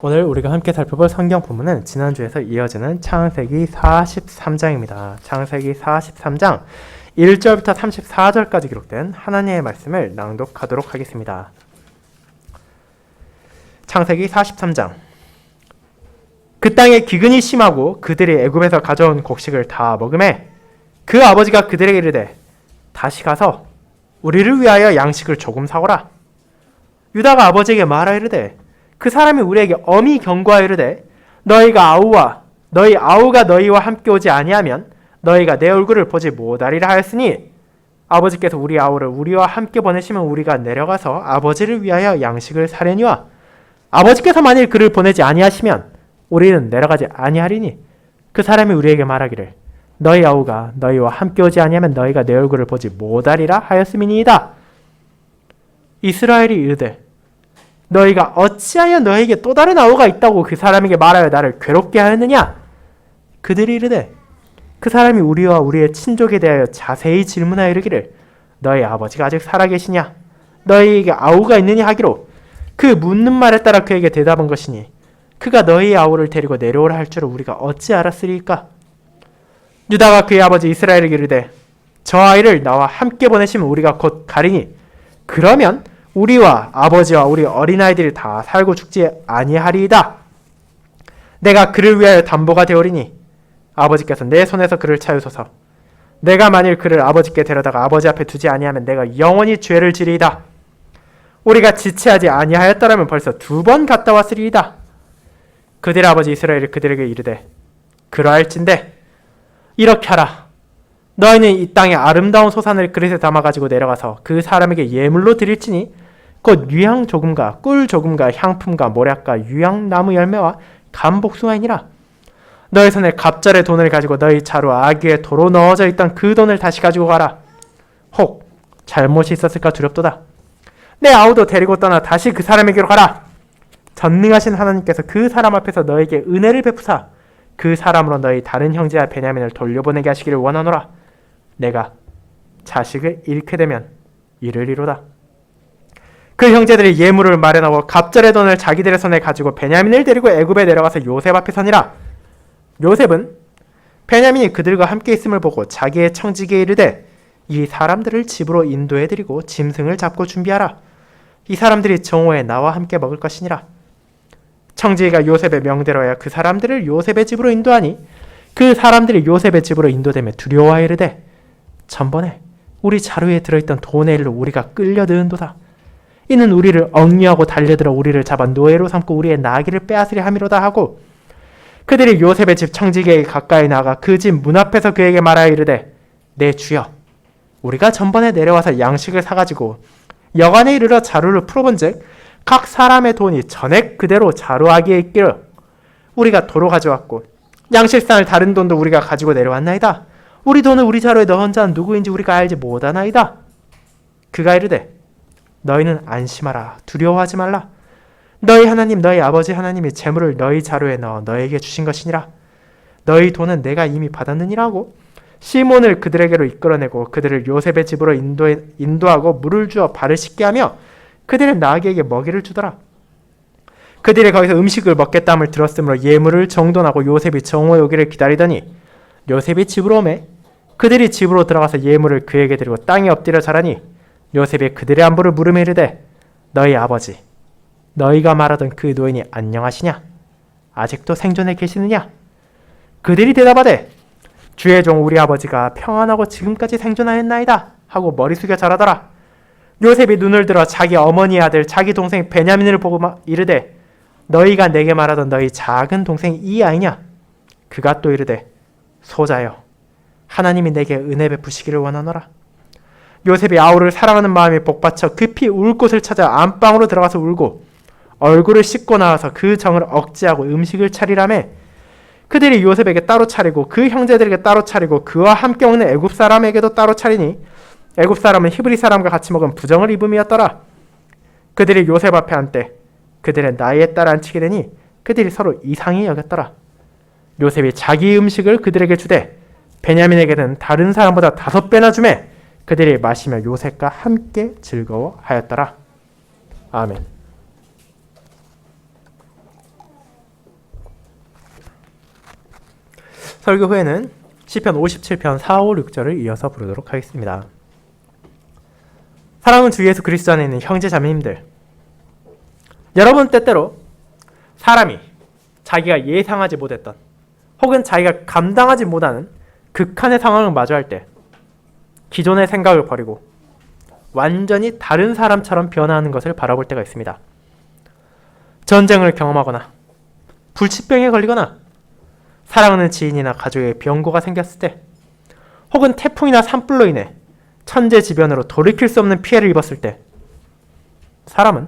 오늘 우리가 함께 살펴볼 성경 본문은 지난주에서 이어지는 창세기 43장입니다. 창세기 43장 1절부터 34절까지 기록된 하나님의 말씀을 낭독하도록 하겠습니다. 창세기 43장. 그 땅에 기근이 심하고 그들이 애굽에서 가져온 곡식을 다 먹음에 그 아버지가 그들에게 이르되 다시 가서 우리를 위하여 양식을 조금 사오라. 유다가 아버지에게 말하여 이르되 그 사람이 우리에게 엄히 경고하여 이르되 너희가 아우가 너희와 함께 오지 아니하면 너희가 내 얼굴을 보지 못하리라 하였으니 아버지께서 우리 아우를 우리와 함께 보내시면 우리가 내려가서 아버지를 위하여 양식을 사려니와 아버지께서 만일 그를 보내지 아니하시면 우리는 내려가지 아니하리니 그 사람이 우리에게 말하기를 너희 아우가 너희와 함께 오지 아니하면 너희가 내 얼굴을 보지 못하리라 하였음이니이다. 이스라엘이 이르되 너희가 어찌하여 너희에게 또 다른 아우가 있다고 그 사람에게 말하여 나를 괴롭게 하였느냐? 그들이 이르되 그 사람이 우리와 우리의 친족에 대하여 자세히 질문하여 이르기를 너희 아버지가 아직 살아계시냐? 너희에게 아우가 있느냐 하기로 그 묻는 말에 따라 그에게 대답한 것이니 그가 너희 아우를 데리고 내려오라 할 줄을 우리가 어찌 알았으리까? 유다가 그의 아버지 이스라엘에게 이르되 저 아이를 나와 함께 보내시면 우리가 곧 가리니 그러면 우리와 아버지와 우리 어린아이들이 다 살고 죽지 아니하리이다. 내가 그를 위하여 담보가 되오리니 아버지께서 내 손에서 그를 차유소서. 내가 만일 그를 아버지께 데려다가 아버지 앞에 두지 아니하면 내가 영원히 죄를 지리이다. 우리가 지체하지 아니하였더라면 벌써 2번 갔다 왔으리이다. 그들의 아버지 이스라엘이 그들에게 이르되 그러할진대 이렇게 하라. 너희는 이 땅의 아름다운 소산을 그릇에 담아가지고 내려가서 그 사람에게 예물로 드릴지니 곧 유향 조금과 꿀 조금과 향품과 모략과 유향나무 열매와 감복숭아이니라. 너희 손에 갑절의 돈을 가지고 너희 자루 아귀에 도로 넣어져 있던 그 돈을 다시 가지고 가라. 혹 잘못이 있었을까 두렵도다. 내 아우도 데리고 떠나 다시 그 사람에게로 가라. 전능하신 하나님께서 그 사람 앞에서 너에게 은혜를 베푸사 그 사람으로 너희 다른 형제와 베냐민을 돌려보내게 하시기를 원하노라. 내가 자식을 잃게 되면 이르리로다. 그 형제들이 예물을 마련하고 갑절의 돈을 자기들의 손에 가지고 베냐민을 데리고 애굽에 내려가서 요셉 앞에 서니라. 요셉은 베냐민이 그들과 함께 있음을 보고 자기의 청지기에 이르되 이 사람들을 집으로 인도해드리고 짐승을 잡고 준비하라. 이 사람들이 정오에 나와 함께 먹을 것이니라. 청지기가 요셉의 명대로 하여 그 사람들을 요셉의 집으로 인도하니 그 사람들이 요셉의 집으로 인도되며 두려워하여 이르되 전번에 우리 자루에 들어있던 돈의 일로 우리가 끌려드는도다. 이는 우리를 억류하고 달려들어 우리를 잡아 노예로 삼고 우리의 나귀를 빼앗으려 함이로다 하고 그들이 요셉의 집 청지기에게 가까이 나가 그 집 문 앞에서 그에게 말하여 이르되 내 주여 우리가 전번에 내려와서 양식을 사가지고 여간에 이르러 자루를 풀어본즉 각 사람의 돈이 전액 그대로 자루아기에 있기를 우리가 도로 가져왔고 양식산을 다른 돈도 우리가 가지고 내려왔나이다. 우리 돈을 우리 자루에 넣은 자는 누구인지 우리가 알지 못하나이다. 그가 이르되 너희는 안심하라. 두려워하지 말라. 너희 하나님 너희 아버지 하나님이 재물을 너희 자루에 넣어 너에게 주신 것이니라. 너희 돈은 내가 이미 받았느니라고 시몬을 그들에게로 이끌어내고 그들을 요셉의 집으로 인도하고 물을 주어 발을 씻게 하며 그들의 나귀에게 먹이를 주더라. 그들이 거기서 음식을 먹겠다함을 들었으므로 예물을 정돈하고 요셉이 정오에 오기를 기다리더니 요셉이 집으로 오매 그들이 집으로 들어가서 예물을 그에게 드리고 땅에 엎드려 절하니 요셉이 그들의 안부를 물으며 이르되 너희 아버지 너희가 말하던 그 노인이 안녕하시냐? 아직도 생존해 계시느냐? 그들이 대답하되 주의 종 우리 아버지가 평안하고 지금까지 생존하였나이다 하고 머리 숙여 절하더라. 요셉이 눈을 들어 자기 어머니의 아들 자기 동생 베냐민을 보고 이르되 너희가 내게 말하던 너희 작은 동생이 이 아이냐? 그가 또 이르되 소자여 하나님이 내게 은혜 베푸시기를 원하노라. 요셉이 아우를 사랑하는 마음이 복받쳐 급히 울 곳을 찾아 안방으로 들어가서 울고 얼굴을 씻고 나와서 그 정을 억제하고 음식을 차리라며 그들이 요셉에게 따로 차리고 그 형제들에게 따로 차리고 그와 함께 먹는 애굽 사람에게도 따로 차리니 애굽 사람은 히브리 사람과 같이 먹은 부정을 입음이었더라. 그들이 요셉 앞에 앉되 그들의 나이에 따라 앉히게 되니 그들이 서로 이상히 여겼더라. 요셉이 자기 음식을 그들에게 주되 베냐민에게는 다른 사람보다 5배나 주매 그들이 마시며 요셉과 함께 즐거워하였더라. 아멘. 설교 후에는 시편 57편 4, 5, 6절을 이어서 부르도록 하겠습니다. 사랑하는 주 예수 그리스도 안에 있는 형제 자매님들, 여러분 때때로 사람이 자기가 예상하지 못했던 혹은 자기가 감당하지 못하는 극한의 상황을 마주할 때 기존의 생각을 버리고 완전히 다른 사람처럼 변화하는 것을 바라볼 때가 있습니다. 전쟁을 경험하거나 불치병에 걸리거나 사랑하는 지인이나 가족에게 병고가 생겼을 때 혹은 태풍이나 산불로 인해 천재지변으로 돌이킬 수 없는 피해를 입었을 때 사람은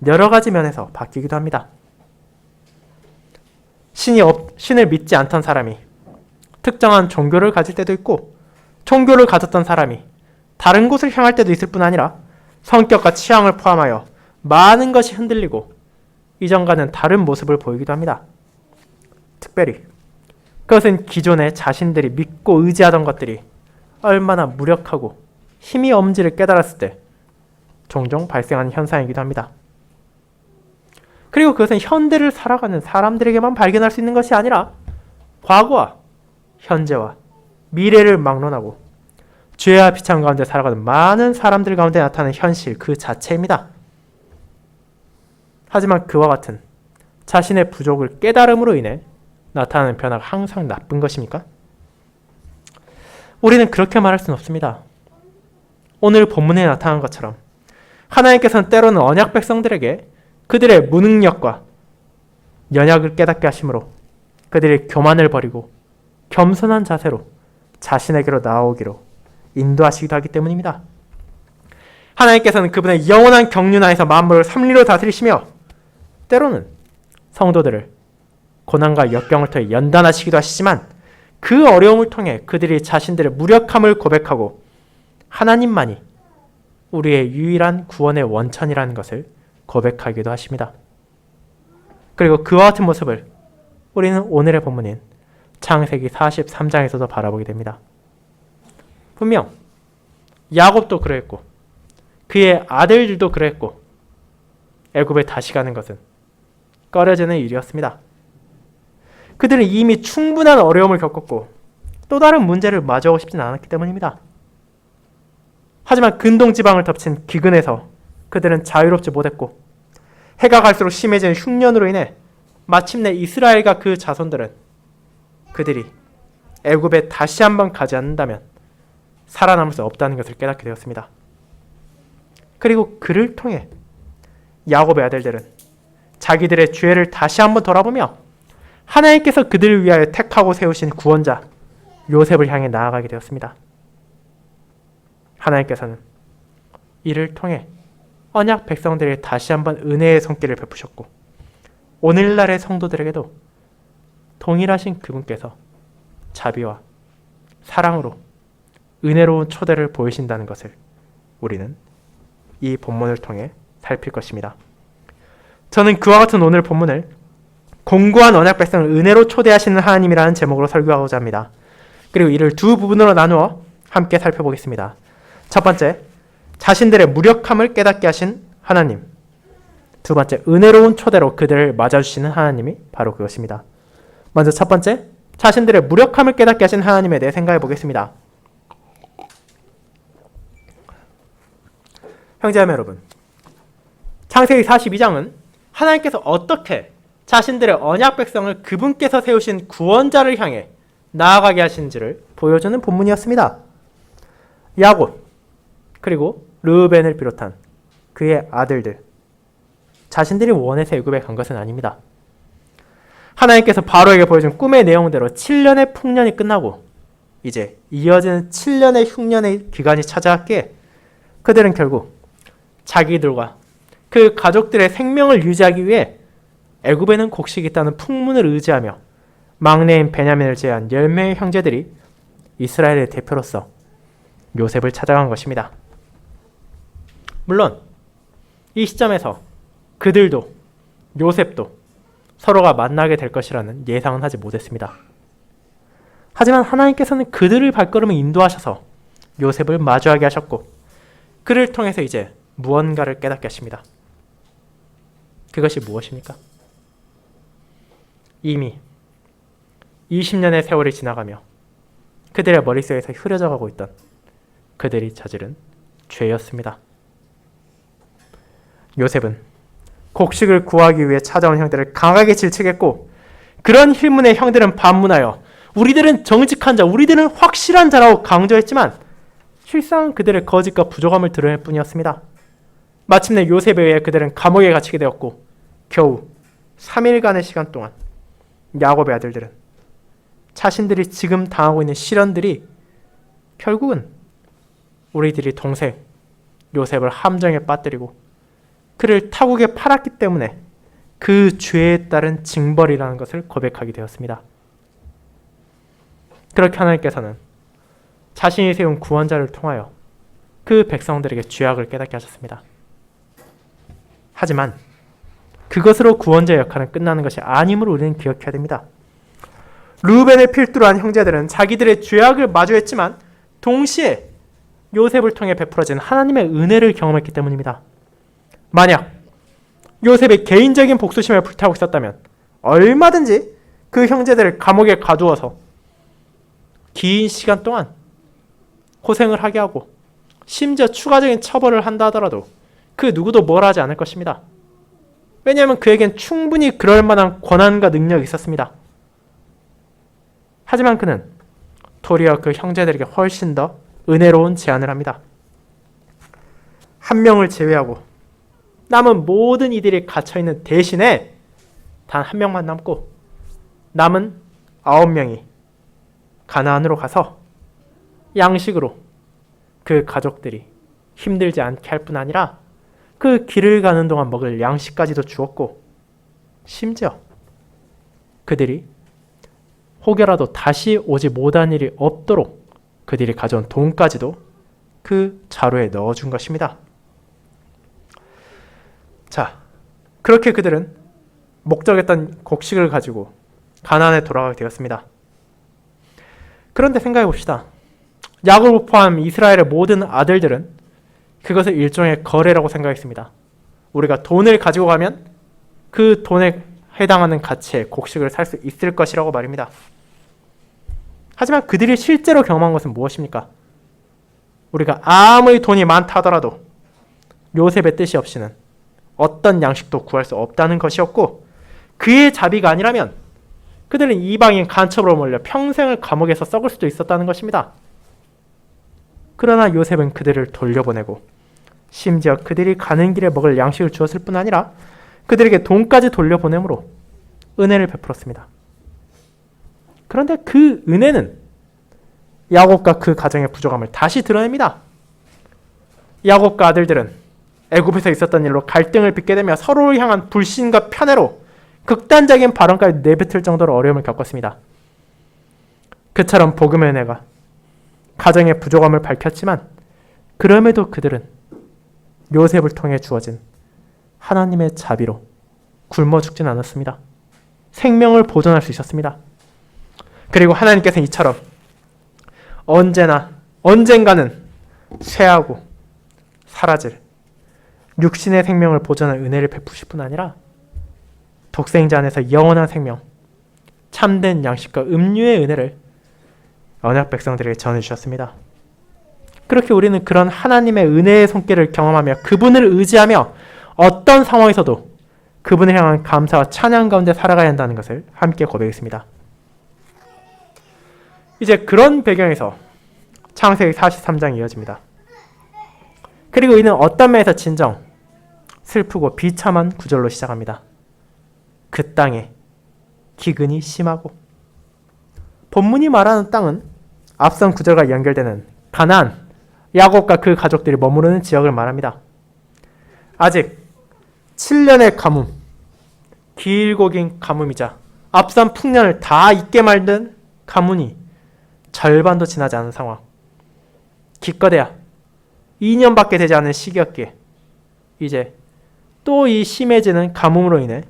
여러 가지 면에서 바뀌기도 합니다. 신을 믿지 않던 사람이 특정한 종교를 가질 때도 있고 종교를 가졌던 사람이 다른 곳을 향할 때도 있을 뿐 아니라 성격과 취향을 포함하여 많은 것이 흔들리고 이전과는 다른 모습을 보이기도 합니다. 특별히 그것은 기존에 자신들이 믿고 의지하던 것들이 얼마나 무력하고 힘이 없는지를 깨달았을 때 종종 발생하는 현상이기도 합니다. 그리고 그것은 현대를 살아가는 사람들에게만 발견할 수 있는 것이 아니라 과거와 현재와 미래를 막론하고 죄와 비참 가운데 살아가는 많은 사람들 가운데 나타나는 현실 그 자체입니다. 하지만 그와 같은 자신의 부족을 깨달음으로 인해 나타나는 변화가 항상 나쁜 것입니까? 우리는 그렇게 말할 수는 없습니다. 오늘 본문에 나타난 것처럼 하나님께서는 때로는 언약 백성들에게 그들의 무능력과 연약을 깨닫게 하심으로 그들이 교만을 버리고 겸손한 자세로 자신에게로 나아오기로 인도하시기도 하기 때문입니다. 하나님께서는 그분의 영원한 경륜 안에서 만물을 섭리로 다스리시며 때로는 성도들을 고난과 역경을 통해 연단하시기도 하시지만 그 어려움을 통해 그들이 자신들의 무력함을 고백하고 하나님만이 우리의 유일한 구원의 원천이라는 것을 고백하기도 하십니다. 그리고 그와 같은 모습을 우리는 오늘의 본문인 창세기 43장에서도 바라보게 됩니다. 분명 야곱도 그랬고 그의 아들들도 그랬고 애굽에 다시 가는 것은 꺼려지는 일이었습니다. 그들은 이미 충분한 어려움을 겪었고 또 다른 문제를 마주하고 싶지는 않았기 때문입니다. 하지만 근동지방을 덮친 기근에서 그들은 자유롭지 못했고 해가 갈수록 심해지는 흉년으로 인해 마침내 이스라엘과 그 자손들은 그들이 애굽에 다시 한번 가지 않는다면 살아남을 수 없다는 것을 깨닫게 되었습니다. 그리고 그를 통해 야곱의 아들들은 자기들의 죄를 다시 한번 돌아보며 하나님께서 그들을 위하여 택하고 세우신 구원자 요셉을 향해 나아가게 되었습니다. 하나님께서는 이를 통해 언약 백성들에게 다시 한번 은혜의 손길을 베푸셨고 오늘날의 성도들에게도 동일하신 그분께서 자비와 사랑으로 은혜로운 초대를 보이신다는 것을 우리는 이 본문을 통해 살필 것입니다. 저는 그와 같은 오늘 본문을 공고한 언약 백성을 은혜로 초대하시는 하나님이라는 제목으로 설교하고자 합니다. 그리고 이를 두 부분으로 나누어 함께 살펴보겠습니다. 첫 번째, 자신들의 무력함을 깨닫게 하신 하나님. 두 번째, 은혜로운 초대로 그들을 맞아주시는 하나님이 바로 그것입니다. 먼저 첫 번째, 자신들의 무력함을 깨닫게 하신 하나님에 대해 생각해 보겠습니다. 형제자매 여러분, 창세기 42장은 하나님께서 어떻게 자신들의 언약 백성을 그분께서 세우신 구원자를 향해 나아가게 하신지를 보여주는 본문이었습니다. 야곱 그리고 르우벤을 비롯한 그의 아들들, 자신들이 원해서 애굽에 간 것은 아닙니다. 하나님께서 바로에게 보여준 꿈의 내용대로 7년의 풍년이 끝나고 이제 이어지는 7년의 흉년의 기간이 찾아왔기에 그들은 결국 자기들과 그 가족들의 생명을 유지하기 위해 애굽에는 곡식이 있다는 풍문을 의지하며 막내인 베냐민을 제외한 10명의 형제들이 이스라엘의 대표로서 요셉을 찾아간 것입니다. 물론 이 시점에서 그들도 요셉도 서로가 만나게 될 것이라는 예상은 하지 못했습니다. 하지만 하나님께서는 그들의 발걸음을 인도하셔서 요셉을 마주하게 하셨고 그를 통해서 이제 무언가를 깨닫게 하십니다. 그것이 무엇입니까? 이미 20년의 세월이 지나가며 그들의 머릿속에서 흐려져 가고 있던 그들이 저지른 죄였습니다. 요셉은 곡식을 구하기 위해 찾아온 형들을 강하게 질책했고, 그런 힐문의 형들은 반문하여 우리들은 정직한 자, 우리들은 확실한 자라고 강조했지만 실상 그들의 거짓과 부족함을 드러낼 뿐이었습니다. 마침내 요셉에 의해 그들은 감옥에 갇히게 되었고, 겨우 3일간의 시간 동안 야곱의 아들들은 자신들이 지금 당하고 있는 시련들이 결국은 우리들이 동생 요셉을 함정에 빠뜨리고 그를 타국에 팔았기 때문에 그 죄에 따른 징벌이라는 것을 고백하게 되었습니다. 그렇게 하나님께서는 자신이 세운 구원자를 통하여 그 백성들에게 죄악을 깨닫게 하셨습니다. 하지만 그것으로 구원자의 역할은 끝나는 것이 아님을 우리는 기억해야 됩니다. 르우벤을 필두로 한 형제들은 자기들의 죄악을 마주했지만 동시에 요셉을 통해 베풀어진 하나님의 은혜를 경험했기 때문입니다. 만약 요셉의 개인적인 복수심을 불타고 있었다면 얼마든지 그 형제들을 감옥에 가두어서 긴 시간 동안 고생을 하게 하고 심지어 추가적인 처벌을 한다 하더라도 그 누구도 뭘 하지 않을 것입니다. 왜냐하면 그에겐 충분히 그럴 만한 권한과 능력이 있었습니다. 하지만 그는 도리어 그 형제들에게 훨씬 더 은혜로운 제안을 합니다. 한 명을 제외하고 남은 모든 이들이 갇혀있는 대신에 단 한 명만 남고 남은 9명이 가나안으로 가서 양식으로 그 가족들이 힘들지 않게 할 뿐 아니라 그 길을 가는 동안 먹을 양식까지도 주었고, 심지어 그들이 혹여라도 다시 오지 못한 일이 없도록 그들이 가져온 돈까지도 그 자루에 넣어준 것입니다. 자, 그렇게 그들은 목적했던 곡식을 가지고 가나안에 돌아가게 되었습니다. 그런데 생각해 봅시다. 야곱을 포함 이스라엘의 모든 아들들은 그것을 일종의 거래라고 생각했습니다. 우리가 돈을 가지고 가면 그 돈에 해당하는 가치의 곡식을 살 수 있을 것이라고 말입니다. 하지만 그들이 실제로 경험한 것은 무엇입니까? 우리가 아무리 돈이 많다 하더라도 요셉의 뜻이 없이는 어떤 양식도 구할 수 없다는 것이었고, 그의 자비가 아니라면 그들은 이방인 간첩으로 몰려 평생을 감옥에서 썩을 수도 있었다는 것입니다. 그러나 요셉은 그들을 돌려보내고 심지어 그들이 가는 길에 먹을 양식을 주었을 뿐 아니라 그들에게 돈까지 돌려보내므로 은혜를 베풀었습니다. 그런데 그 은혜는 야곱과 그 가정의 부족함을 다시 드러냅니다. 야곱과 아들들은 애굽에서 있었던 일로 갈등을 빚게 되며 서로를 향한 불신과 편애로 극단적인 발언까지 내뱉을 정도로 어려움을 겪었습니다. 그처럼 복음의 은혜가 가정의 부족함을 밝혔지만 그럼에도 그들은 요셉을 통해 주어진 하나님의 자비로 굶어 죽진 않았습니다. 생명을 보존할 수 있었습니다. 그리고 하나님께서는 이처럼 언젠가는 쇠하고 사라질 육신의 생명을 보존할 은혜를 베푸실 뿐 아니라 독생자 안에서 영원한 생명, 참된 양식과 음료의 은혜를 언약 백성들에게 전해주셨습니다. 그렇게 우리는 그런 하나님의 은혜의 손길을 경험하며 그분을 의지하며 어떤 상황에서도 그분을 향한 감사와 찬양 가운데 살아가야 한다는 것을 함께 고백했습니다. 이제 그런 배경에서 창세기 43장이 이어집니다. 그리고 이는 어떤 면에서 진정 슬프고 비참한 구절로 시작합니다. 그 땅에 기근이 심하고, 본문이 말하는 땅은 앞선 구절과 연결되는 가나안, 야곱과 그 가족들이 머무르는 지역을 말합니다. 아직 7년의 가뭄, 길고 긴 가뭄이자 앞선 풍년을 다 잊게 만든 가뭄이 절반도 지나지 않은 상황, 기껏해야 2년밖에 되지 않은 시기였기에 이제 또 이 심해지는 가뭄으로 인해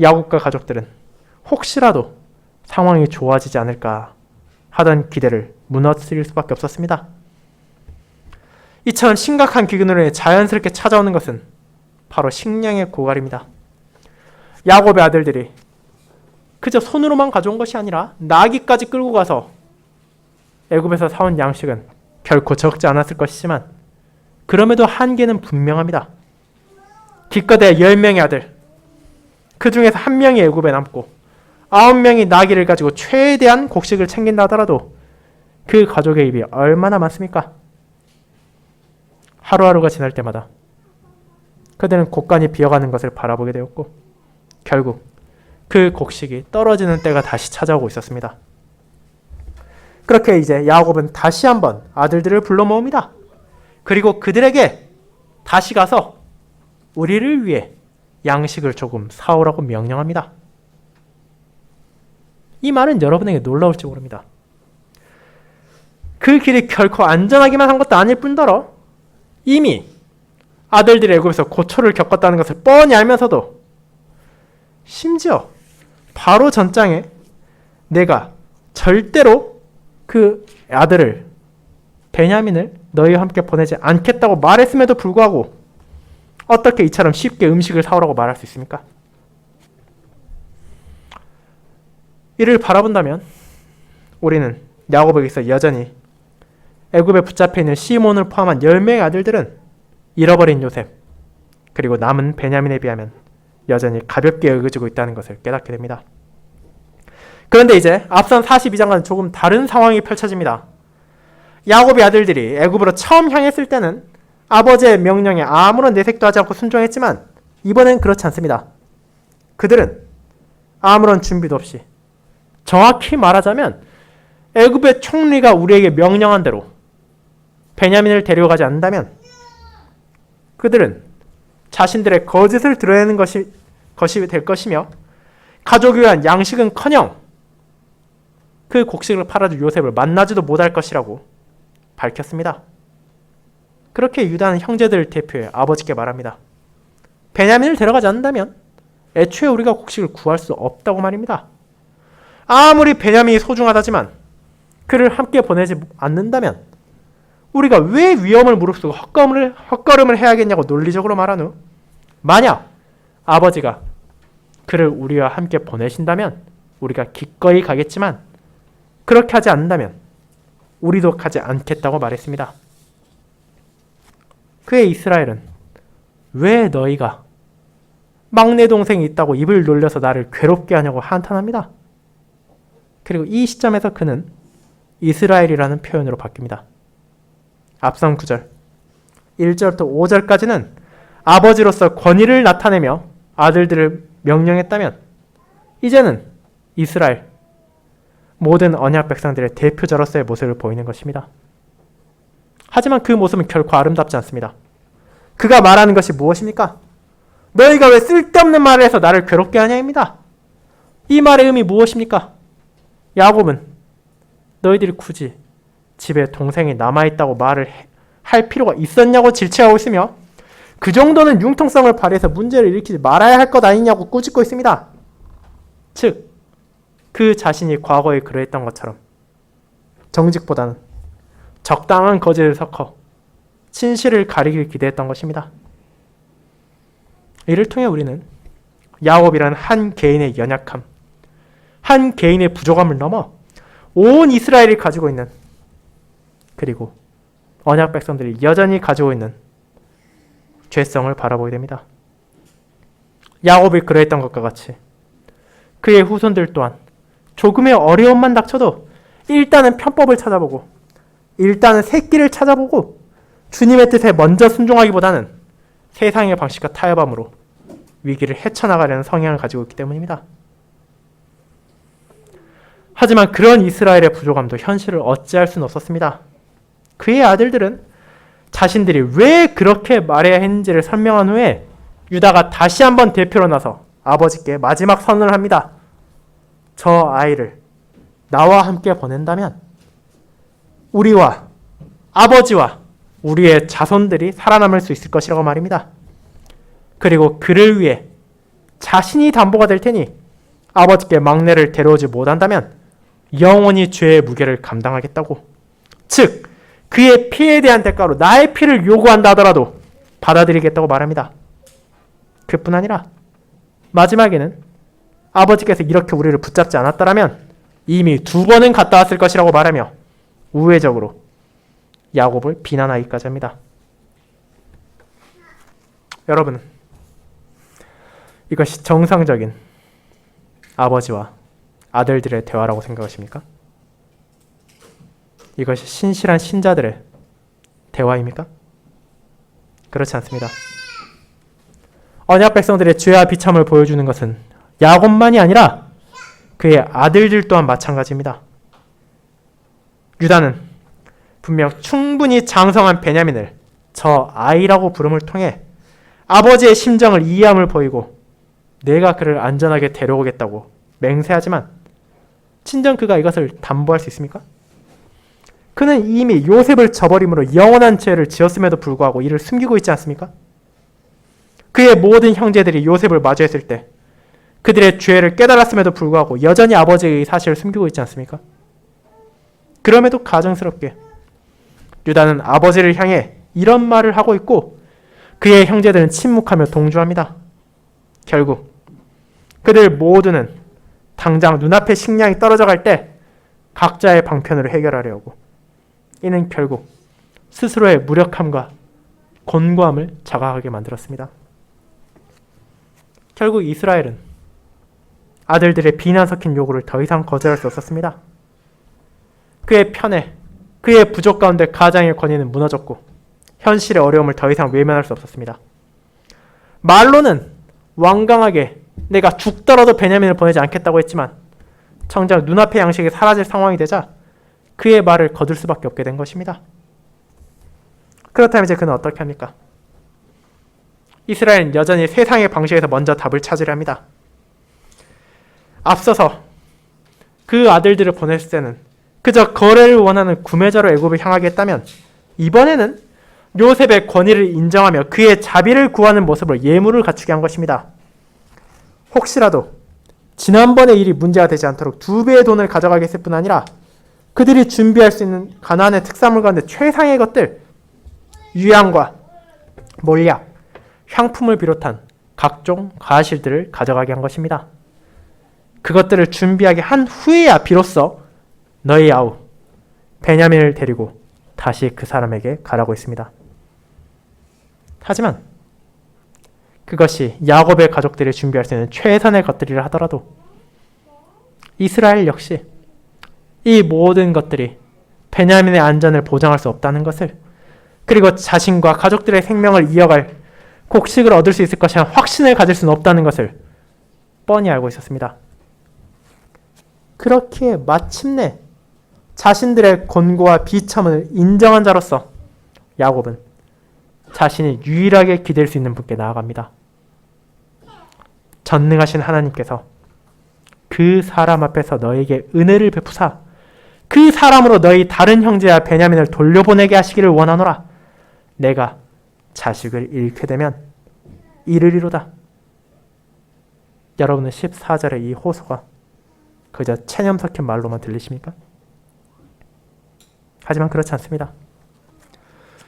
야곱과 가족들은 혹시라도 상황이 좋아지지 않을까 하던 기대를 무너뜨릴 수밖에 없었습니다. 이처럼 심각한 기근으로 인해 자연스럽게 찾아오는 것은 바로 식량의 고갈입니다. 야곱의 아들들이 그저 손으로만 가져온 것이 아니라 나귀까지 끌고 가서 애굽에서 사온 양식은 결코 적지 않았을 것이지만 그럼에도 한계는 분명합니다. 기껏해야 10명의 아들, 그 중에서 1명이 애굽에 남고 9명이 나귀를 가지고 최대한 곡식을 챙긴다 하더라도 그 가족의 입이 얼마나 많습니까? 하루하루가 지날 때마다 그들은 곳간이 비어가는 것을 바라보게 되었고 결국 그 곡식이 떨어지는 때가 다시 찾아오고 있었습니다. 그렇게 이제 야곱은 다시 한번 아들들을 불러 모읍니다. 그리고 그들에게 다시 가서 우리를 위해 양식을 조금 사오라고 명령합니다. 이 말은 여러분에게 놀라울지 모릅니다. 그 길이 결코 안전하기만 한 것도 아닐 뿐더러 이미 아들들이 애굽에서 고초를 겪었다는 것을 뻔히 알면서도 심지어 바로 전장에 내가 절대로 그 아들을 베냐민을 너희와 함께 보내지 않겠다고 말했음에도 불구하고 어떻게 이처럼 쉽게 음식을 사오라고 말할 수 있습니까? 이를 바라본다면 우리는 야곱에게서 여전히 애굽에 붙잡혀 있는 시몬을 포함한 10명의 아들들은 잃어버린 요셉 그리고 남은 베냐민에 비하면 여전히 가볍게 여겨지고 있다는 것을 깨닫게 됩니다. 그런데 이제 앞선 42장과는 조금 다른 상황이 펼쳐집니다. 야곱의 아들들이 애굽으로 처음 향했을 때는 아버지의 명령에 아무런 내색도 하지 않고 순종했지만 이번엔 그렇지 않습니다. 그들은 아무런 준비도 없이 정확히 말하자면 애굽의 총리가 우리에게 명령한 대로 베냐민을 데려가지 않는다면 그들은 자신들의 거짓을 드러내는 것이 될 것이며 가족을 위한 양식은커녕 그 곡식을 팔아줄 요셉을 만나지도 못할 것이라고 밝혔습니다. 그렇게 유다는 형제들을 대표해 아버지께 말합니다. 베냐민을 데려가지 않는다면 애초에 우리가 곡식을 구할 수 없다고 말입니다. 아무리 베냐민이 소중하다지만 그를 함께 보내지 않는다면 우리가 왜 위험을 무릅쓰고 헛걸음을 해야겠냐고 논리적으로 말한 후 만약 아버지가 그를 우리와 함께 보내신다면 우리가 기꺼이 가겠지만 그렇게 하지 않는다면 우리도 가지 않겠다고 말했습니다. 그의 이스라엘은 왜 너희가 막내 동생이 있다고 입을 놀려서 나를 괴롭게 하냐고 한탄합니다. 그리고 이 시점에서 그는 이스라엘이라는 표현으로 바뀝니다. 앞선 9절 1절부터 5절까지는 아버지로서 권위를 나타내며 아들들을 명령했다면 이제는 이스라엘 모든 언약 백성들의 대표자로서의 모습을 보이는 것입니다. 하지만 그 모습은 결코 아름답지 않습니다. 그가 말하는 것이 무엇입니까? 너희가 왜 쓸데없는 말을 해서 나를 괴롭게 하냐입니다. 이 말의 의미 무엇입니까? 야곱은 너희들이 굳이 집에 동생이 남아있다고 말을 할 필요가 있었냐고 질책하고 있으며 그 정도는 융통성을 발휘해서 문제를 일으키지 말아야 할 것 아니냐고 꾸짖고 있습니다. 즉, 그 자신이 과거에 그러했던 것처럼 정직보다는 적당한 거짓을 섞어 진실을 가리길 기대했던 것입니다. 이를 통해 우리는 야곱이라는 한 개인의 연약함, 한 개인의 부족함을 넘어 온 이스라엘이 가지고 있는 그리고 언약 백성들이 여전히 가지고 있는 죄성을 바라보게 됩니다. 야곱이 그러했던 것과 같이 그의 후손들 또한 조금의 어려움만 닥쳐도 일단은 편법을 찾아보고 일단은 새끼를 찾아보고 주님의 뜻에 먼저 순종하기보다는 세상의 방식과 타협함으로 위기를 헤쳐나가려는 성향을 가지고 있기 때문입니다. 하지만 그런 이스라엘의 부족함도 현실을 어찌할 수는 없었습니다. 그의 아들들은 자신들이 왜 그렇게 말해야 했는지를 설명한 후에 유다가 다시 한번 대표로 나서 아버지께 마지막 선언을 합니다. 저 아이를 나와 함께 보낸다면 우리와 아버지와 우리의 자손들이 살아남을 수 있을 것이라고 말입니다. 그리고 그를 위해 자신이 담보가 될 테니 아버지께 막내를 데려오지 못한다면 영원히 죄의 무게를 감당하겠다고. 즉, 그의 피에 대한 대가로 나의 피를 요구한다 하더라도 받아들이겠다고 말합니다. 그뿐 아니라 마지막에는 아버지께서 이렇게 우리를 붙잡지 않았더라면 이미 2번은 갔다 왔을 것이라고 말하며 우회적으로 야곱을 비난하기까지 합니다. 여러분, 이것이 정상적인 아버지와 아들들의 대화라고 생각하십니까? 이것이 신실한 신자들의 대화입니까? 그렇지 않습니다. 언약 백성들의 죄와 비참을 보여주는 것은 야곱만이 아니라 그의 아들들 또한 마찬가지입니다. 유다는 분명 충분히 장성한 베냐민을 저 아이라고 부름을 통해 아버지의 심정을 이해함을 보이고 내가 그를 안전하게 데려오겠다고 맹세하지만 진정 그가 이것을 담보할 수 있습니까? 그는 이미 요셉을 저버림으로 영원한 죄를 지었음에도 불구하고 이를 숨기고 있지 않습니까? 그의 모든 형제들이 요셉을 마주했을 때 그들의 죄를 깨달았음에도 불구하고 여전히 아버지의 사실을 숨기고 있지 않습니까? 그럼에도 가증스럽게 유다는 아버지를 향해 이런 말을 하고 있고 그의 형제들은 침묵하며 동조합니다. 결국 그들 모두는 당장 눈앞에 식량이 떨어져 갈 때 각자의 방편으로 해결하려고 이는 결국 스스로의 무력함과 곤고함을 자각하게 만들었습니다. 결국 이스라엘은 아들들의 비난 섞인 요구를 더 이상 거절할 수 없었습니다. 그의 편애, 그의 부족 가운데 가장의 권위는 무너졌고 현실의 어려움을 더 이상 외면할 수 없었습니다. 말로는 완강하게 내가 죽더라도 베냐민을 보내지 않겠다고 했지만 정작 눈앞의 양식이 사라질 상황이 되자 그의 말을 거둘 수밖에 없게 된 것입니다. 그렇다면 이제 그는 어떻게 합니까? 이스라엘은 여전히 세상의 방식에서 먼저 답을 찾으려 합니다. 앞서서 그 아들들을 보냈을 때는 그저 거래를 원하는 구매자로 애굽을 향하게 했다면 이번에는 요셉의 권위를 인정하며 그의 자비를 구하는 모습으로 예물을 갖추게 한 것입니다. 혹시라도 지난번의 일이 문제가 되지 않도록 2배의 돈을 가져가게 했을 뿐 아니라 그들이 준비할 수 있는 가나안의 특산물 가운데 최상의 것들, 유향과 몰약, 향품을 비롯한 각종 과실들을 가져가게 한 것입니다. 그것들을 준비하게 한 후에야 비로소 너희 아우 베냐민을 데리고 다시 그 사람에게 가라고 했습니다. 하지만 그것이 야곱의 가족들이 준비할 수 있는 최선의 것들이라 하더라도 이스라엘 역시 이 모든 것들이 베냐민의 안전을 보장할 수 없다는 것을, 그리고 자신과 가족들의 생명을 이어갈 곡식을 얻을 수 있을 것이란 확신을 가질 수는 없다는 것을 뻔히 알고 있었습니다. 그렇기에 마침내 자신들의 곤고와 비참을 인정한 자로서 야곱은 자신이 유일하게 기댈 수 있는 분께 나아갑니다. 전능하신 하나님께서 그 사람 앞에서 너에게 은혜를 베푸사 그 사람으로 너희 다른 형제와 베냐민을 돌려보내게 하시기를 원하노라. 내가 자식을 잃게 되면 이르리로다. 여러분은 14절의 이 호소가 그저 체념 섞인 말로만 들리십니까? 하지만 그렇지 않습니다.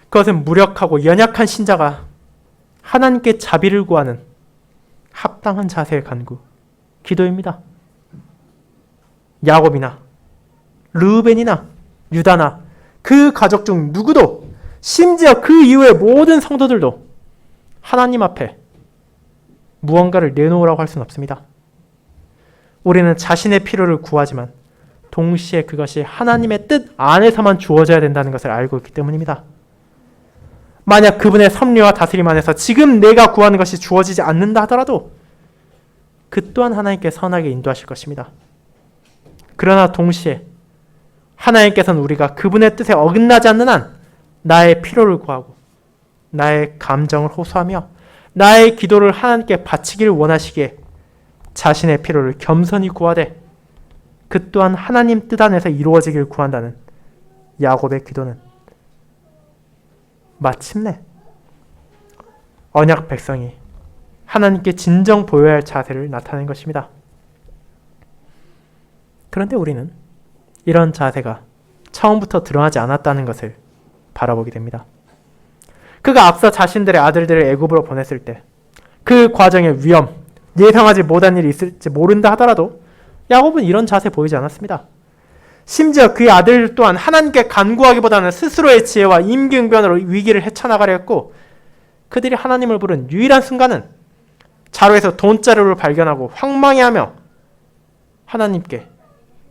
그것은 무력하고 연약한 신자가 하나님께 자비를 구하는 합당한 자세의 간구, 기도입니다. 야곱이나 르우벤이나 유다나 그 가족 중 누구도, 심지어 그 이후의 모든 성도들도 하나님 앞에 무언가를 내놓으라고 할 수는 없습니다. 우리는 자신의 필요를 구하지만 동시에 그것이 하나님의 뜻 안에서만 주어져야 된다는 것을 알고 있기 때문입니다. 만약 그분의 섭리와 다스림 안에서 지금 내가 구하는 것이 주어지지 않는다 하더라도 그 또한 하나님께 선하게 인도하실 것입니다. 그러나 동시에 하나님께서는 우리가 그분의 뜻에 어긋나지 않는 한 나의 필요를 구하고 나의 감정을 호소하며 나의 기도를 하나님께 바치기를 원하시기에 자신의 필요를 겸손히 구하되 그 또한 하나님 뜻 안에서 이루어지길 구한다는 야곱의 기도는 마침내 언약 백성이 하나님께 진정 보여야 할 자세를 나타낸 것입니다. 그런데 우리는 이런 자세가 처음부터 드러나지 않았다는 것을 바라보게 됩니다. 그가 앞서 자신들의 아들들을 애굽으로 보냈을 때 그 과정의 위험, 예상하지 못한 일이 있을지 모른다 하더라도 야곱은 이런 자세 보이지 않았습니다. 심지어 그의 아들 또한 하나님께 간구하기보다는 스스로의 지혜와 임기응변으로 위기를 헤쳐나가려 했고, 그들이 하나님을 부른 유일한 순간은 자루에서 돈자루를 발견하고 황망해하며 하나님께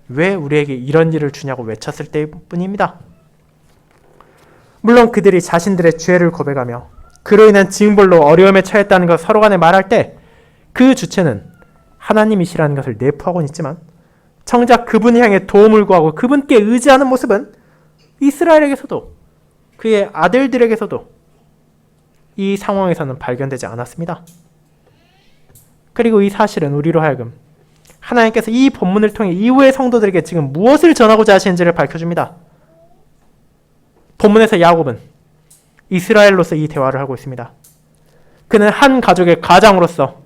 왜 우리에게 이런 일을 주냐고 외쳤을 때뿐입니다. 물론 그들이 자신들의 죄를 고백하며 그로 인한 징벌로 어려움에 처했다는 것을 서로 간에 말할 때 그 주체는 하나님이시라는 것을 내포하고는 있지만, 정작 그분을 향해 도움을 구하고 그분께 의지하는 모습은 이스라엘에게서도 그의 아들들에게서도 이 상황에서는 발견되지 않았습니다. 그리고 이 사실은 우리로 하여금 하나님께서 이 본문을 통해 이후의 성도들에게 지금 무엇을 전하고자 하시는지를 밝혀줍니다. 본문에서 야곱은 이스라엘로서 이 대화를 하고 있습니다. 그는 한 가족의 가장으로서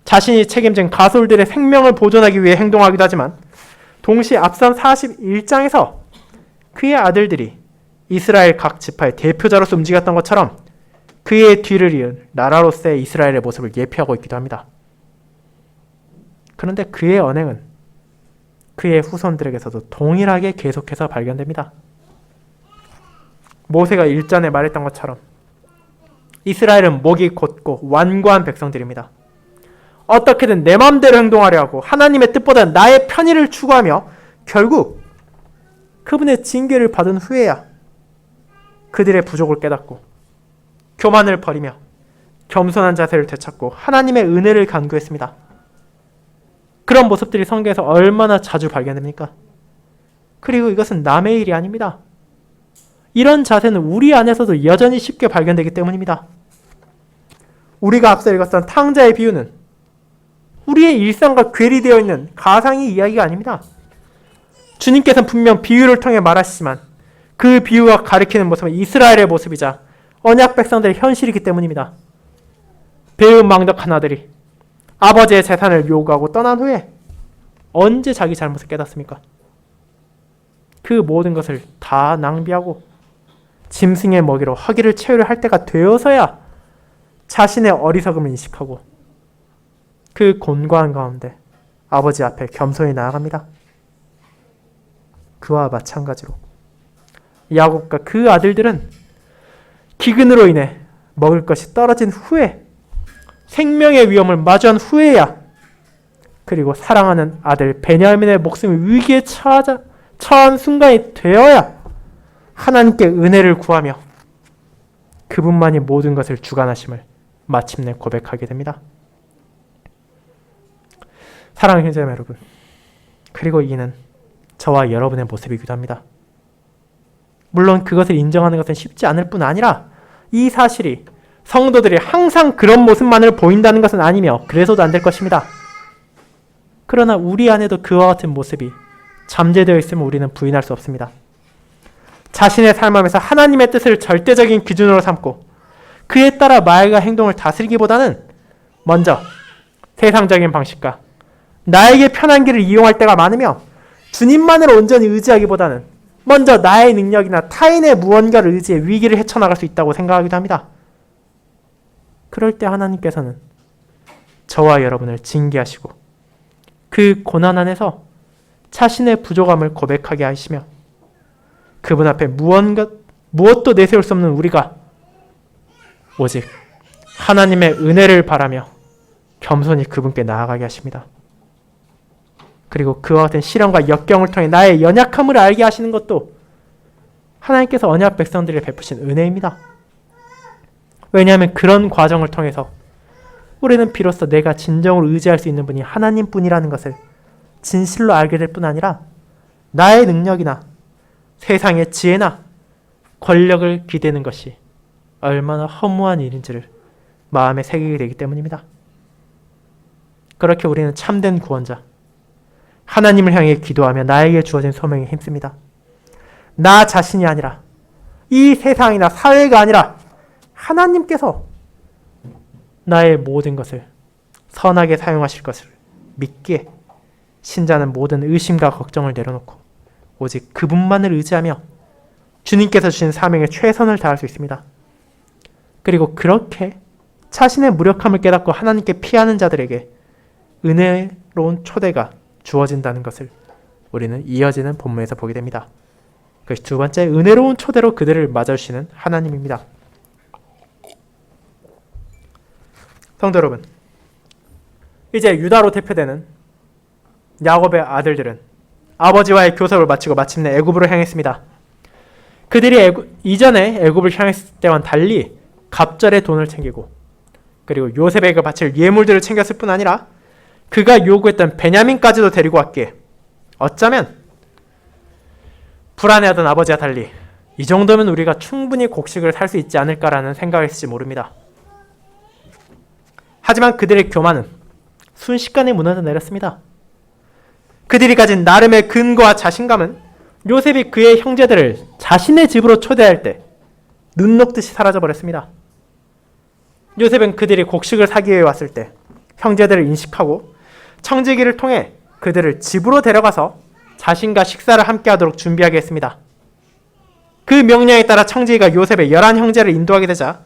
자신이 책임진 가솔들의 생명을 보존하기 위해 행동하기도 하지만, 동시에 앞선 41장에서 그의 아들들이 이스라엘 각 지파의 대표자로서 움직였던 것처럼 그의 뒤를 이은 나라로서의 이스라엘의 모습을 예표하고 있기도 합니다. 그런데 그의 언행은 그의 후손들에게서도 동일하게 계속해서 발견됩니다. 모세가 일전에 말했던 것처럼 이스라엘은 목이 곧고 완고한 백성들입니다. 어떻게든 내 마음대로 행동하려 하고 하나님의 뜻보다 나의 편의를 추구하며 결국 그분의 징계를 받은 후에야 그들의 부족을 깨닫고 교만을 버리며 겸손한 자세를 되찾고 하나님의 은혜를 간구했습니다. 그런 모습들이 성경에서 얼마나 자주 발견됩니까? 그리고 이것은 남의 일이 아닙니다. 이런 자세는 우리 안에서도 여전히 쉽게 발견되기 때문입니다. 우리가 앞서 읽었던 탕자의 비유는 우리의 일상과 괴리되어 있는 가상의 이야기가 아닙니다. 주님께서는 분명 비유를 통해 말하시지만 그 비유가 가리키는 모습은 이스라엘의 모습이자 언약 백성들의 현실이기 때문입니다. 배은망덕한 아들이 아버지의 재산을 요구하고 떠난 후에 언제 자기 잘못을 깨닫습니까? 그 모든 것을 다 낭비하고 짐승의 먹이로 허기를 채우려 할 때가 되어서야 자신의 어리석음을 인식하고 그 곤고한 가운데 아버지 앞에 겸손히 나아갑니다. 그와 마찬가지로 야곱과 그 아들들은 기근으로 인해 먹을 것이 떨어진 후에, 생명의 위험을 마주한 후에야, 그리고 사랑하는 아들 베냐민의 목숨이 위기에 처한 순간이 되어야 하나님께 은혜를 구하며 그분만이 모든 것을 주관하심을 마침내 고백하게 됩니다. 사랑하는 형제자매 여러분, 그리고 이는 저와 여러분의 모습이기도 합니다. 물론 그것을 인정하는 것은 쉽지 않을 뿐 아니라 이 사실이 성도들이 항상 그런 모습만을 보인다는 것은 아니며 그래서도 안 될 것입니다. 그러나 우리 안에도 그와 같은 모습이 잠재되어 있음을 우리는 부인할 수 없습니다. 자신의 삶에서 하나님의 뜻을 절대적인 기준으로 삼고 그에 따라 말과 행동을 다스리기보다는 먼저 세상적인 방식과 나에게 편한 길을 이용할 때가 많으며, 주님만을 온전히 의지하기보다는 먼저 나의 능력이나 타인의 무언가를 의지해 위기를 헤쳐나갈 수 있다고 생각하기도 합니다. 그럴 때 하나님께서는 저와 여러분을 징계하시고 그 고난 안에서 자신의 부족함을 고백하게 하시며 그분 앞에 무엇도 내세울 수 없는 우리가 오직 하나님의 은혜를 바라며 겸손히 그분께 나아가게 하십니다. 그리고 그와 같은 시련과 역경을 통해 나의 연약함을 알게 하시는 것도 하나님께서 언약 백성들에게 베푸신 은혜입니다. 왜냐하면 그런 과정을 통해서 우리는 비로소 내가 진정으로 의지할 수 있는 분이 하나님뿐이라는 것을 진실로 알게 될 뿐 아니라 나의 능력이나 세상의 지혜나 권력을 기대는 것이 얼마나 허무한 일인지를 마음에 새기게 되기 때문입니다. 그렇게 우리는 참된 구원자, 하나님을 향해 기도하며 나에게 주어진 소명에 힘씁니다. 나 자신이 아니라, 이 세상이나 사회가 아니라 하나님께서 나의 모든 것을 선하게 사용하실 것을 믿기에 신자는 모든 의심과 걱정을 내려놓고 오직 그분만을 의지하며 주님께서 주신 사명에 최선을 다할 수 있습니다. 그리고 그렇게 자신의 무력함을 깨닫고 하나님께 피하는 자들에게 은혜로운 초대가 주어진다는 것을 우리는 이어지는 본문에서 보게 됩니다. 그것이 두 번째, 은혜로운 초대로 그들을 맞아주시는 하나님입니다. 성도 여러분, 이제 유다로 대표되는 야곱의 아들들은 아버지와의 교섭을 마치고 마침내 애굽으로 향했습니다. 그들이 이전에 애굽을 향했을 때와는 달리 갑절의 돈을 챙기고 그리고 요셉에게 바칠 예물들을 챙겼을 뿐 아니라 그가 요구했던 베냐민까지도 데리고 왔기에 어쩌면 불안해하던 아버지와 달리 이 정도면 우리가 충분히 곡식을 살 수 있지 않을까라는 생각을 했을지 모릅니다. 하지만 그들의 교만은 순식간에 무너져 내렸습니다. 그들이 가진 나름의 근거와 자신감은 요셉이 그의 형제들을 자신의 집으로 초대할 때 눈 녹듯이 사라져버렸습니다. 요셉은 그들이 곡식을 사기 위해 왔을 때 형제들을 인식하고 청지기를 통해 그들을 집으로 데려가서 자신과 식사를 함께 하도록 준비하게 했습니다. 그 명령에 따라 청지기가 요셉의 11형제를 인도하게 되자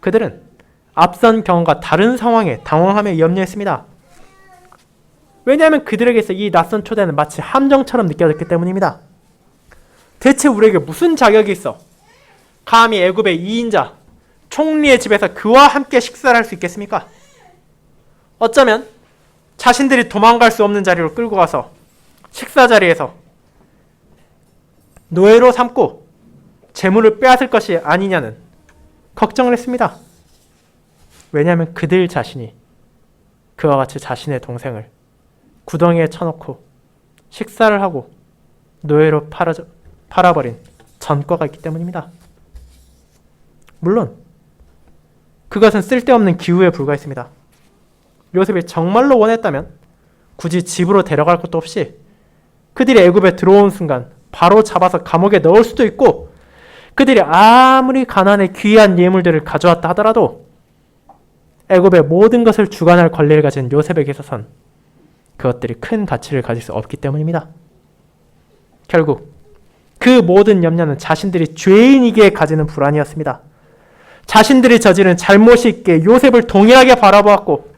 그들은 앞선 경험과 다른 상황에 당황하며 염려했습니다. 왜냐하면 그들에게서 이 낯선 초대는 마치 함정처럼 느껴졌기 때문입니다. 대체 우리에게 무슨 자격이 있어 감히 애굽의 2인자 총리의 집에서 그와 함께 식사를 할 수 있겠습니까? 어쩌면 자신들이 도망갈 수 없는 자리로 끌고 가서 식사 자리에서 노예로 삼고 재물을 빼앗을 것이 아니냐는 걱정을 했습니다. 왜냐하면 그들 자신이 그와 같이 자신의 동생을 구덩이에 쳐놓고 식사를 하고 노예로 팔아버린 전과가 있기 때문입니다. 물론 그것은 쓸데없는 기우에 불과했습니다. 요셉이 정말로 원했다면 굳이 집으로 데려갈 것도 없이 그들이 애굽에 들어온 순간 바로 잡아서 감옥에 넣을 수도 있고 그들이 아무리 가난해 귀한 예물들을 가져왔다 하더라도 애굽의 모든 것을 주관할 권리를 가진 요셉에게 있어선 그것들이 큰 가치를 가질 수 없기 때문입니다. 결국 그 모든 염려는 자신들이 죄인이기에 가지는 불안이었습니다. 자신들이 저지른 잘못이 있기에 요셉을 동일하게 바라보았고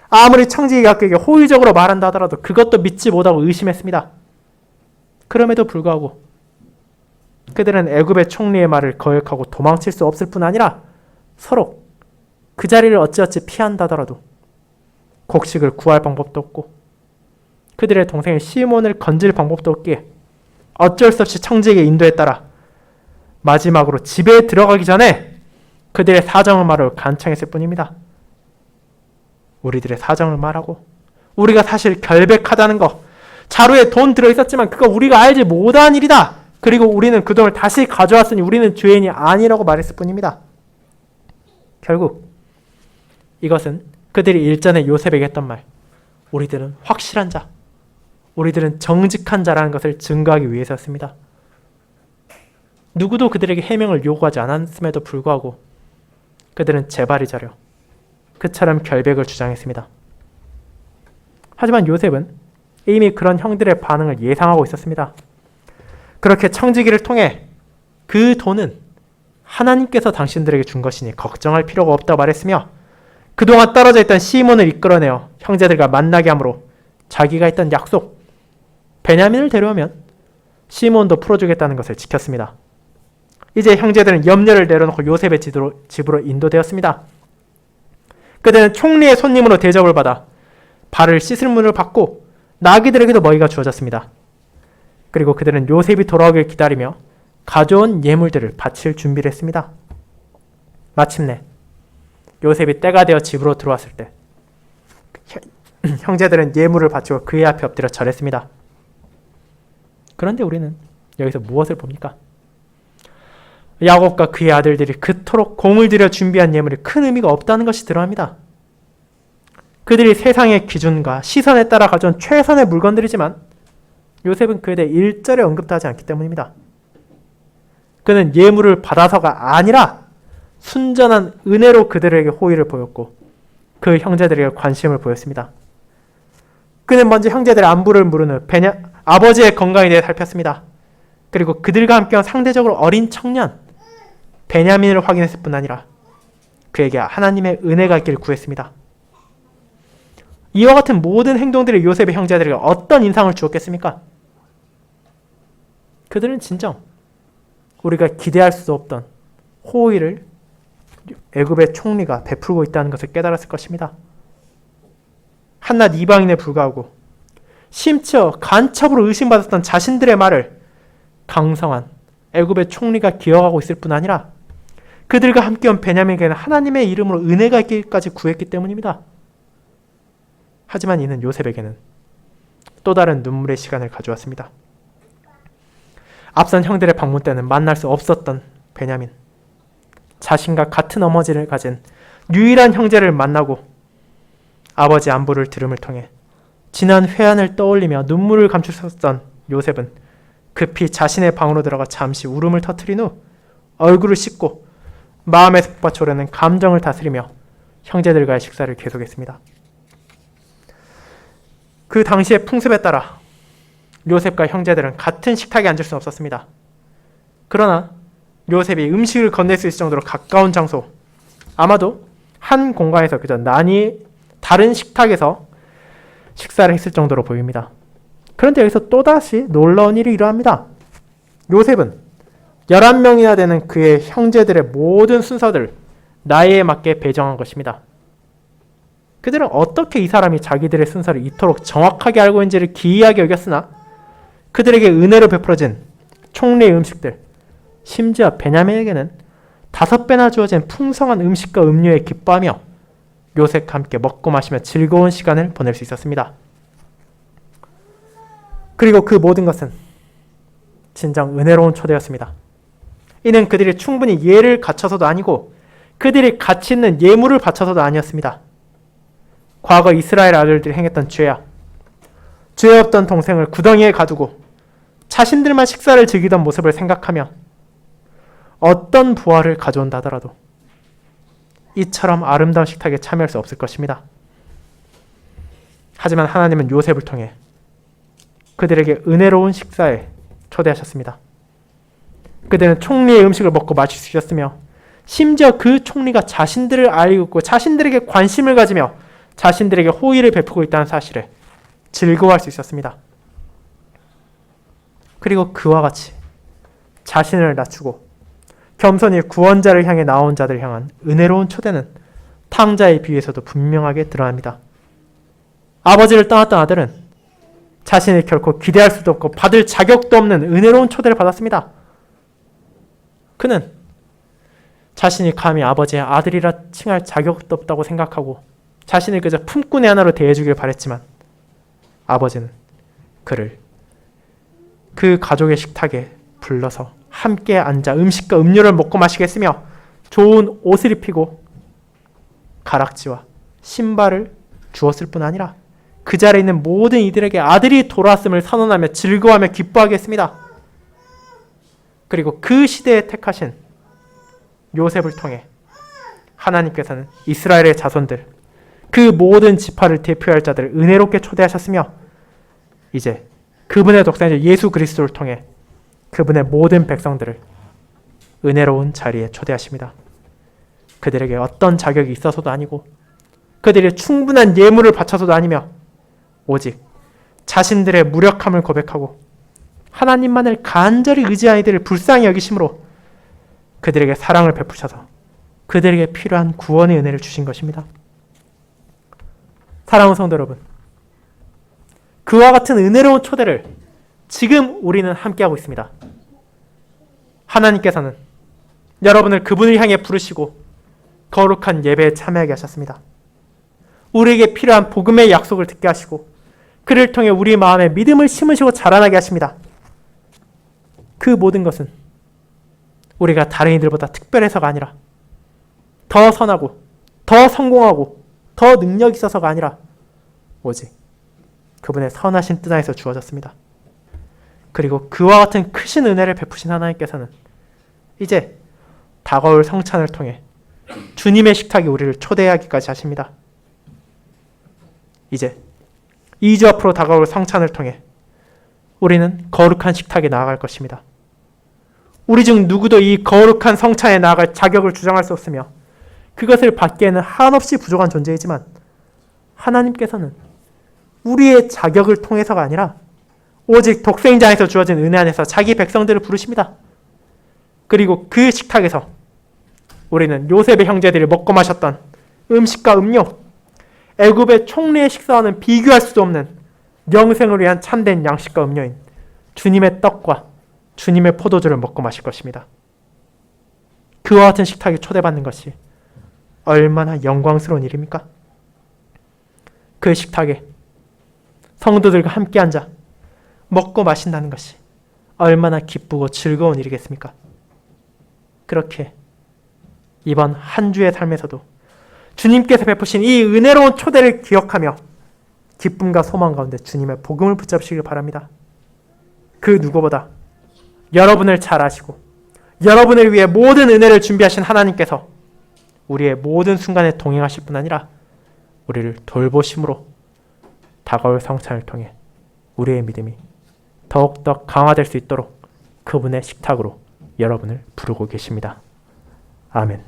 아무리 청지기가 그에게 호의적으로 말한다 하더라도 그것도 믿지 못하고 의심했습니다. 그럼에도 불구하고 그들은 애굽의 총리의 말을 거역하고 도망칠 수 없을 뿐 아니라 서로 그 자리를 어찌어찌 피한다더라도 곡식을 구할 방법도 없고 그들의 동생 시몬을 건질 방법도 없기에 어쩔 수 없이 청지기의 인도에 따라 마지막으로 집에 들어가기 전에 그들의 사정을 말하고 간청했을 뿐입니다. 우리들의 사정을 말하고 우리가 사실 결백하다는 거, 자루에 돈 들어있었지만 그거 우리가 알지 못한 일이다. 그리고 우리는 그 돈을 다시 가져왔으니 우리는 죄인이 아니라고 말했을 뿐입니다. 결국 이것은 그들이 일전에 요셉에게 했던 말, 우리들은 확실한 자, 우리들은 정직한 자라는 것을 증거하기 위해서였습니다. 누구도 그들에게 해명을 요구하지 않았음에도 불구하고 그들은 재발이 자려 그처럼 결백을 주장했습니다. 하지만 요셉은 이미 그런 형들의 반응을 예상하고 있었습니다. 그렇게 청지기를 통해 그 돈은 하나님께서 당신들에게 준 것이니 걱정할 필요가 없다고 말했으며 그동안 떨어져 있던 시몬을 이끌어내어 형제들과 만나게 함으로 자기가 했던 약속, 베냐민을 데려오면 시몬도 풀어주겠다는 것을 지켰습니다. 이제 형제들은 염려를 내려놓고 요셉의 집으로 인도되었습니다. 그들은 총리의 손님으로 대접을 받아 발을 씻을 문을 받고 나귀들에게도 먹이가 주어졌습니다. 그리고 그들은 요셉이 돌아오길 기다리며 가져온 예물들을 바칠 준비를 했습니다. 마침내 요셉이 때가 되어 집으로 들어왔을 때 형제들은 예물을 바치고 그의 앞에 엎드려 절했습니다. 그런데 우리는 여기서 무엇을 봅니까? 야곱과 그의 아들들이 그토록 공을 들여 준비한 예물이 큰 의미가 없다는 것이 드러납니다. 그들이 세상의 기준과 시선에 따라 가져온 최선의 물건들이지만 요셉은 그에 대해 일절에 언급도 하지 않기 때문입니다. 그는 예물을 받아서가 아니라 순전한 은혜로 그들에게 호의를 보였고 그 형제들에게 관심을 보였습니다. 그는 먼저 형제들의 안부를 물은 후 아버지의 건강에 대해 살폈습니다. 그리고 그들과 함께한 상대적으로 어린 청년 베냐민을 확인했을 뿐 아니라 그에게 하나님의 은혜가 있기를 구했습니다. 이와 같은 모든 행동들이 요셉의 형제들에게 어떤 인상을 주었겠습니까? 그들은 진정 우리가 기대할 수 없던 호의를 애굽의 총리가 베풀고 있다는 것을 깨달았을 것입니다. 한낱 이방인에 불구하고 심지어 간첩으로 의심받았던 자신들의 말을 강성한 애굽의 총리가 기억하고 있을 뿐 아니라 그들과 함께 온 베냐민에게는 하나님의 이름으로 은혜가 있기까지 구했기 때문입니다. 하지만 이는 요셉에게는 또 다른 눈물의 시간을 가져왔습니다. 앞선 형들의 방문 때는 만날 수 없었던 베냐민, 자신과 같은 어머니를 가진 유일한 형제를 만나고 아버지 안부를 들음을 통해 지난 회한을 떠올리며 눈물을 감추었던 요셉은 급히 자신의 방으로 들어가 잠시 울음을 터뜨린 후 얼굴을 씻고 마음에서 폭받쳐오르는 감정을 다스리며 형제들과의 식사를 계속했습니다. 그 당시의 풍습에 따라 요셉과 형제들은 같은 식탁에 앉을 수는 없었습니다. 그러나 요셉이 음식을 건넬 수 있을 정도로 가까운 장소, 아마도 한 공간에서 그저 나란히 다른 식탁에서 식사를 했을 정도로 보입니다. 그런데 여기서 또다시 놀라운 일이 일어납니다. 요셉은 11명이나 되는 그의 형제들의 모든 순서들 나이에 맞게 배정한 것입니다. 그들은 어떻게 이 사람이 자기들의 순서를 이토록 정확하게 알고 있는지를 기이하게 여겼으나 그들에게 은혜로 베풀어진 총리의 음식들, 심지어 베냐민에게는 5배나 주어진 풍성한 음식과 음료에 기뻐하며 요셉과 함께 먹고 마시며 즐거운 시간을 보낼 수 있었습니다. 그리고 그 모든 것은 진정 은혜로운 초대였습니다. 이는 그들이 충분히 예를 갖춰서도 아니고 그들이 가치 있는 예물을 바쳐서도 아니었습니다. 과거 이스라엘 아들들이 행했던 죄악, 죄 없던 동생을 구덩이에 가두고 자신들만 식사를 즐기던 모습을 생각하며 어떤 부활을 가져온다 하더라도 이처럼 아름다운 식탁에 참여할 수 없을 것입니다. 하지만 하나님은 요셉을 통해 그들에게 은혜로운 식사에 초대하셨습니다. 그들은 총리의 음식을 먹고 마실 수 있었으며 심지어 그 총리가 자신들을 알고 있고 자신들에게 관심을 가지며 자신들에게 호의를 베푸고 있다는 사실에 즐거워할 수 있었습니다. 그리고 그와 같이 자신을 낮추고 겸손히 구원자를 향해 나온 자들 향한 은혜로운 초대는 탕자의 비유에서도 분명하게 드러납니다. 아버지를 떠났던 아들은 자신이 결코 기대할 수도 없고 받을 자격도 없는 은혜로운 초대를 받았습니다. 그는 자신이 감히 아버지의 아들이라 칭할 자격도 없다고 생각하고 자신을 그저 품꾼의 하나로 대해주길 바랬지만 아버지는 그를 그 가족의 식탁에 불러서 함께 앉아 음식과 음료를 먹고 마시게 했으며 좋은 옷을 입히고 가락지와 신발을 주었을 뿐 아니라 그 자리에 있는 모든 이들에게 아들이 돌아왔음을 선언하며 즐거워하며 기뻐하게 했습니다. 그리고 그 시대에 택하신 요셉을 통해 하나님께서는 이스라엘의 자손들, 그 모든 지파를 대표할 자들을 은혜롭게 초대하셨으며 이제 그분의 독생자 예수 그리스도를 통해 그분의 모든 백성들을 은혜로운 자리에 초대하십니다. 그들에게 어떤 자격이 있어서도 아니고 그들이 충분한 예물을 바쳐서도 아니며 오직 자신들의 무력함을 고백하고 하나님만을 간절히 의지하는 이들을 불쌍히 여기심으로 그들에게 사랑을 베푸셔서 그들에게 필요한 구원의 은혜를 주신 것입니다. 사랑하는 성도 여러분, 그와 같은 은혜로운 초대를 지금 우리는 함께하고 있습니다. 하나님께서는 여러분을 그분을 향해 부르시고 거룩한 예배에 참여하게 하셨습니다. 우리에게 필요한 복음의 약속을 듣게 하시고 그를 통해 우리 마음에 믿음을 심으시고 자라나게 하십니다. 그 모든 것은 우리가 다른 이들보다 특별해서가 아니라 더 선하고 더 성공하고 더 능력이 있어서가 아니라 오직 그분의 선하신 뜻 안에서 주어졌습니다. 그리고 그와 같은 크신 은혜를 베푸신 하나님께서는 이제 다가올 성찬을 통해 주님의 식탁에 우리를 초대하기까지 하십니다. 이제 2주 앞으로 다가올 성찬을 통해 우리는 거룩한 식탁에 나아갈 것입니다. 우리 중 누구도 이 거룩한 성찬에 나아갈 자격을 주장할 수 없으며 그것을 받기에는 한없이 부족한 존재이지만 하나님께서는 우리의 자격을 통해서가 아니라 오직 독생자에서 주어진 은혜 안에서 자기 백성들을 부르십니다. 그리고 그 식탁에서 우리는 요셉의 형제들이 먹고 마셨던 음식과 음료, 애굽의 총리의 식사와는 비교할 수도 없는 영생을 위한 참된 양식과 음료인 주님의 떡과 주님의 포도주를 먹고 마실 것입니다. 그와 같은 식탁에 초대받는 것이 얼마나 영광스러운 일입니까? 그 식탁에 성도들과 함께 앉아 먹고 마신다는 것이 얼마나 기쁘고 즐거운 일이겠습니까? 그렇게 이번 한 주의 삶에서도 주님께서 베푸신 이 은혜로운 초대를 기억하며 기쁨과 소망 가운데 주님의 복음을 붙잡으시길 바랍니다. 그 누구보다 여러분을 잘 아시고 여러분을 위해 모든 은혜를 준비하신 하나님께서 우리의 모든 순간에 동행하실 뿐 아니라 우리를 돌보심으로 다가올 성찬을 통해 우리의 믿음이 더욱더 강화될 수 있도록 그분의 식탁으로 여러분을 부르고 계십니다. 아멘.